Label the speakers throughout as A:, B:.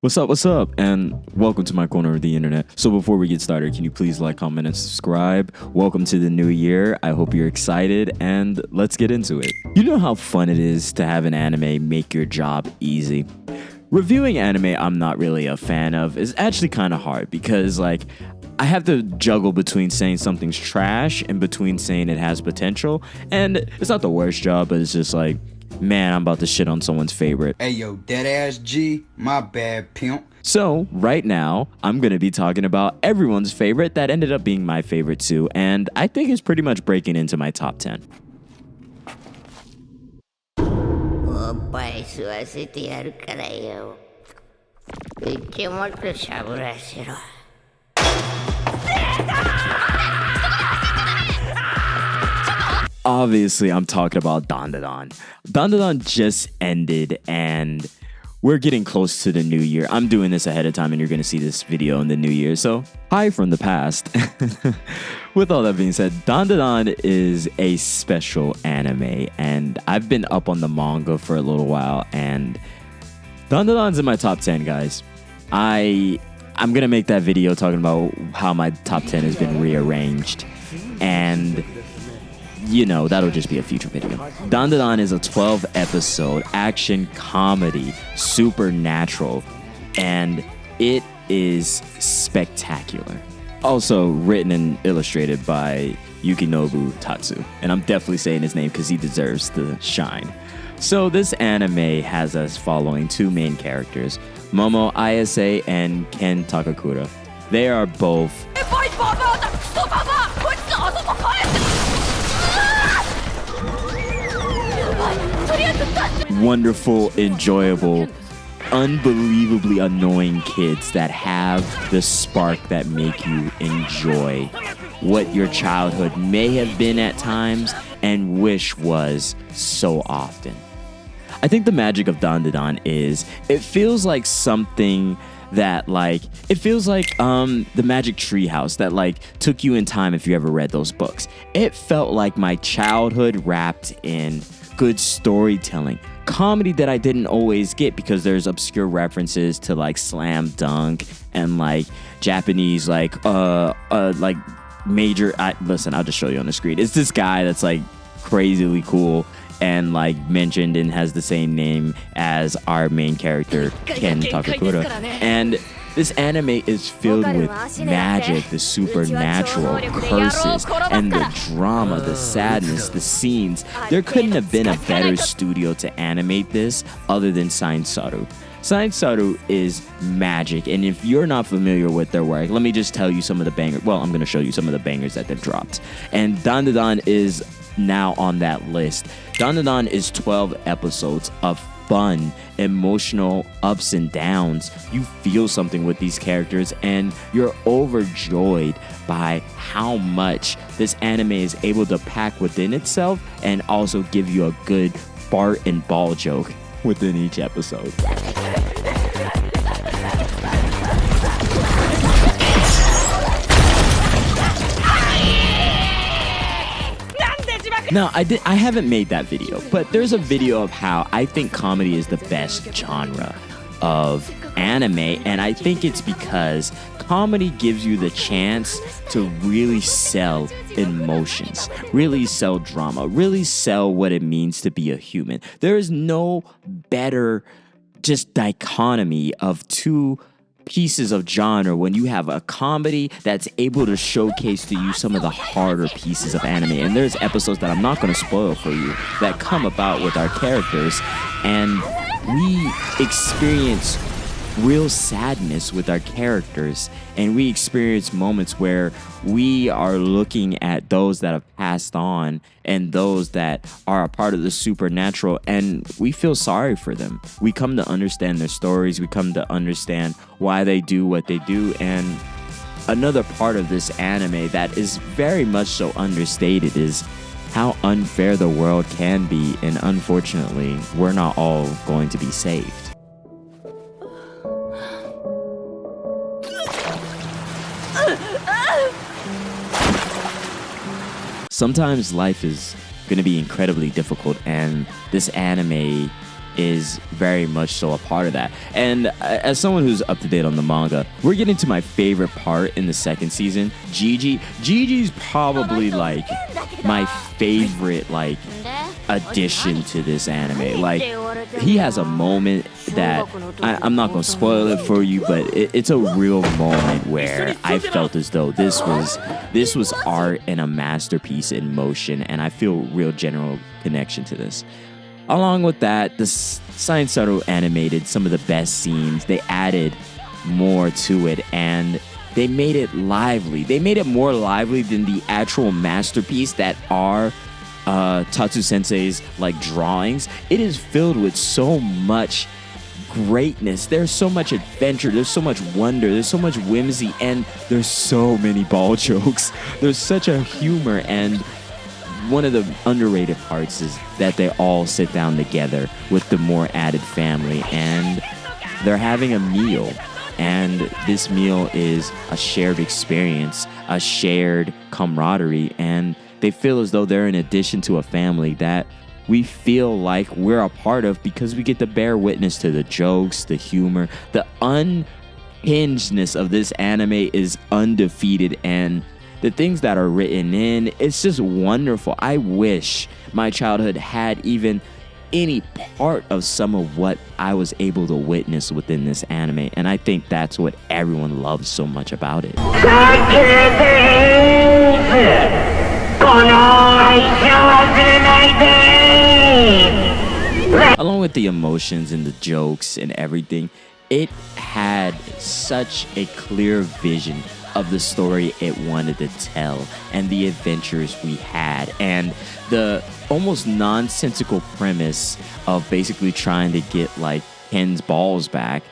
A: What's up, and welcome to my corner of the internet. So before we get started, can you please like, comment, and subscribe? Welcome to the new year. I hope you're excited, and let's get into it. You know how fun it is to have an anime make your job easy? Reviewing anime I'm not really a fan of is actually kind of hard because I have to juggle between saying something's trash and between saying it has potential, and it's not the worst job, but it's just man, I'm about to shit on someone's favorite.
B: Hey yo, dead ass G, my bad pimp.
A: So right now, I'm going to be talking about everyone's favorite that ended up being my favorite too, and I think it's pretty much breaking into my top 10. Obviously, I'm talking about Dandadan. Dandadan just ended, and we're getting close to the new year. I'm doing this ahead of time, and you're going to see this video in the new year. So, hi from the past. With all that being said, Dandadan is a special anime, and I've been up on the manga for a little while, and Dandadan's in my top 10, guys. I'm going to make that video talking about how my top 10 has been rearranged, and that'll just be a future video. Dandadan is a 12-episode action comedy, supernatural, and it is spectacular. Also written and illustrated by Yukinobu Tatsu, and I'm definitely saying his name because he deserves the shine. So this anime has us following two main characters, Momo Ayase and Ken Takakura. They are both wonderful, enjoyable, unbelievably annoying kids that have the spark that make you enjoy what your childhood may have been at times and wish was so often. I think the magic of Dandadan is it feels like something that it feels like the Magic Treehouse that took you in time if you ever read those books. It felt like my childhood wrapped in good storytelling, comedy that I didn't always get because there's obscure references to Slam Dunk and Japanese major. Listen, I'll just show you on the screen. It's this guy that's crazily cool and mentioned and has the same name as our main character Ken Takakura, and this anime is filled with magic, the supernatural, curses, and the drama, the sadness, the scenes. There couldn't have been a better studio to animate this other than Science Saru. Science Saru is magic, and if you're not familiar with their work, let me just tell you some of the bangers. Well, I'm going to show you some of the bangers that they've dropped. And Dandadan is now on that list. Dandadan is 12 episodes of fun, emotional ups and downs. You feel something with these characters, and you're overjoyed by how much this anime is able to pack within itself and also give you a good fart and ball joke within each episode. Now, I haven't made that video, but there's a video of how I think comedy is the best genre of anime, and I think it's because comedy gives you the chance to really sell emotions, really sell drama, really sell what it means to be a human. There is no better just dichotomy of two pieces of genre when you have a comedy that's able to showcase to you some of the harder pieces of anime. And there's episodes that I'm not going to spoil for you that come about with our characters, and we experience real sadness with our characters, and we experience moments where we are looking at those that have passed on and those that are a part of the supernatural, and we feel sorry for them. We come to understand their stories. We come to understand why they do what they do. And another part of this anime that is very much so understated is how unfair the world can be, and unfortunately, we're not all going to be saved. Sometimes life is going to be incredibly difficult, and this anime is very much so a part of that. And as someone who's up to date on the manga, we're getting to my favorite part in the second season. Gigi's probably like my favorite like addition to this anime. Like, he has a moment that I'm not gonna spoil it for you, but it's a real moment where I felt as though this was art and a masterpiece in motion, and I feel real general connection to this. Along with that, the Science Saru animated some of the best scenes. They added more to it, and they made it lively. They made it more lively than the actual masterpiece that are Tatsu Sensei's like drawings. It is filled with so much greatness. There's so much adventure. There's so much wonder. There's so much whimsy, and there's so many ball jokes. There's such a humor, and one of the underrated parts is that they all sit down together with the more added family, and they're having a meal. And this meal is a shared experience, a shared camaraderie, and they feel as though they're an addition to a family that we feel like we're a part of, because we get to bear witness to the jokes, the humor. The unhingedness of this anime is undefeated, and the things that are written in, it's just wonderful. I wish my childhood had even any part of some of what I was able to witness within this anime, and I think that's what everyone loves so much about it. Along with the emotions and the jokes and everything, it had such a clear vision of the story it wanted to tell and the adventures we had, and the almost nonsensical premise of basically trying to get like Ken's balls back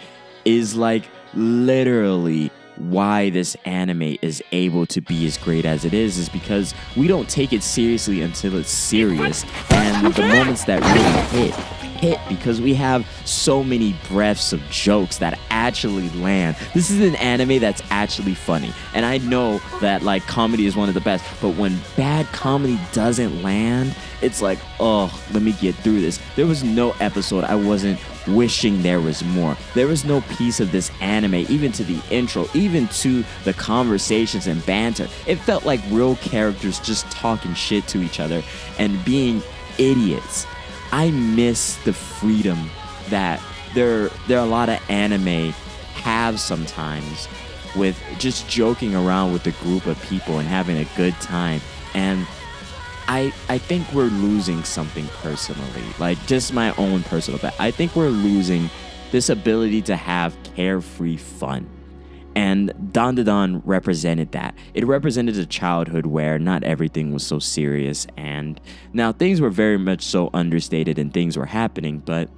A: is like literally why this anime is able to be as great as it is because we don't take it seriously until it's serious, and the moments that really hit because we have so many breaths of jokes that actually land. This is an anime that's actually funny, and I know that like comedy is one of the best, but when bad comedy doesn't land, it's like, oh, let me get through this. There was no episode I wasn't wishing there was more. There was no piece of this anime, even to the intro, even to the conversations and banter. It felt like real characters just talking shit to each other and being idiots. I miss the freedom that there are a lot of anime have sometimes with just joking around with a group of people and having a good time. And I think we're losing something personally, like just my own personal bet. I think we're losing this ability to have carefree fun. And Dandadan represented that. It represented a childhood where not everything was so serious, and now things were very much so understated and things were happening, but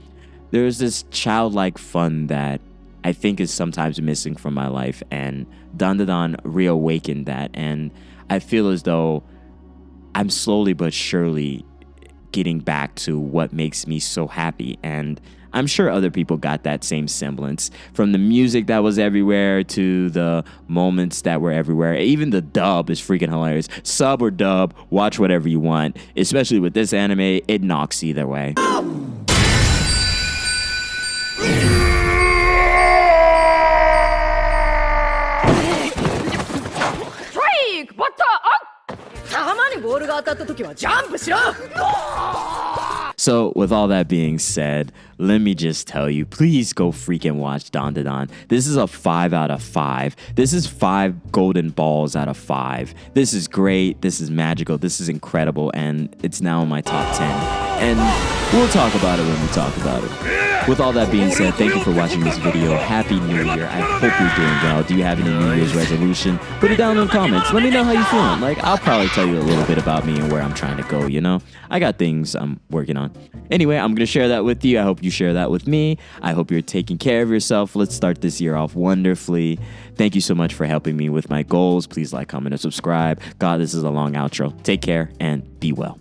A: there's this childlike fun that I think is sometimes missing from my life, and Dandadan reawakened that, and I feel as though I'm slowly but surely getting back to what makes me so happy, and I'm sure other people got that same semblance, from the music that was everywhere to the moments that were everywhere. Even the dub is freaking hilarious. Sub or dub, watch whatever you want. Especially with this anime, it knocks either way. So with all that being said, let me just tell you, please go freaking watch Dandadan. This is a 5 out of 5. This is 5 golden balls out of 5. This is great. This is magical. This is incredible. And it's now in my top 10. And we'll talk about it when we talk about it. With all that being said, thank you for watching this video. Happy New Year. I hope you're doing well. Do you have any New Year's resolution? Put it down in the comments. Let me know how you're feeling. Like, I'll probably tell you a little bit about me and where I'm trying to go, you know? I got things I'm working on. Anyway, I'm going to share that with you. I hope you share that with me. I hope you're taking care of yourself. Let's start this year off wonderfully. Thank you so much for helping me with my goals. Please like, comment, and subscribe. God, this is a long outro. Take care and be well.